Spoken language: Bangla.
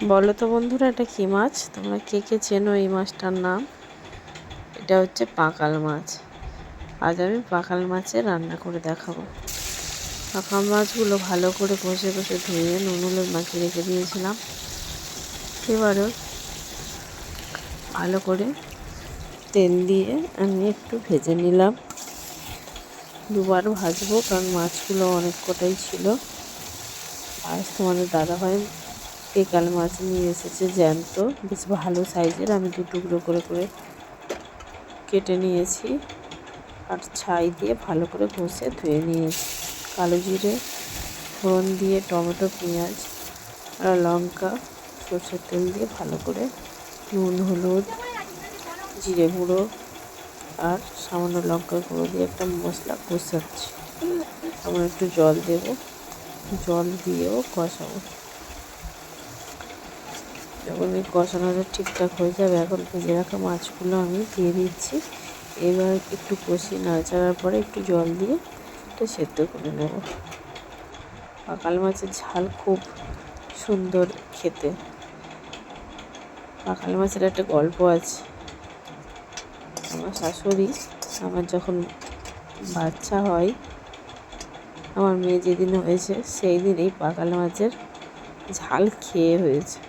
বলো তো বন্ধুরা, এটা কী মাছ? তোমরা কে কে চেনো এই মাছটার নাম? এটা হচ্ছে পাকাল মাছ। আজ আমি পাকাল মাছের রান্না করে দেখাবো। পাকাল মাছগুলো ভালো করে কষে কষে ধুয়ে নুন হলুদ মাখিয়ে রেখে দিয়েছিলাম। এবারে ভালো করে তেল দিয়ে আমি একটু ভেজে নিলাম। দুবার ভাজবো, কারণ মাছগুলো অনেক কটাই ছিল। আজ তোমাদের দাদাভাই পেকাল মাছ নিয়ে এসেছে জ্যান্ত, বেশ ভালো সাইজের। আমি দু টুকরো করে করে কেটে নিয়েছি আর ছাই দিয়ে ভালো করে ঘষে ধুয়ে নিয়েছি। কালো জিরে ফোড়ন দিয়ে টমেটো পেঁয়াজ আর লঙ্কা সরষের তেল দিয়ে ভালো করে নুন হলুদ জিরে গুঁড়ো আর সামান্য লঙ্কা গুঁড়ো দিয়ে একটা মশলা কষাচ্ছি। আমরা একটু জল দেব, জল দিয়েও কষাবো। যখন এই কষানোটা ঠিকঠাক হয়ে যাবে, এখন ভেজে রাখা মাছগুলো আমি দিয়ে দিচ্ছি। এবার একটু কষিয়ে নাড়াচাড়ার পরে একটু জল দিয়ে এটা সেদ্ধ করে নেব। পাকাল মাছের ঝাল খুব সুন্দর খেতে। পাকাল মাছের একটা গল্প আছে। আমার শাশুড়ি, আমার যখন বাচ্চা হয়, আমার মেয়ে যেদিন হয়েছে সেই দিন এই পাকাল মাছের ঝাল খেয়ে হয়েছে।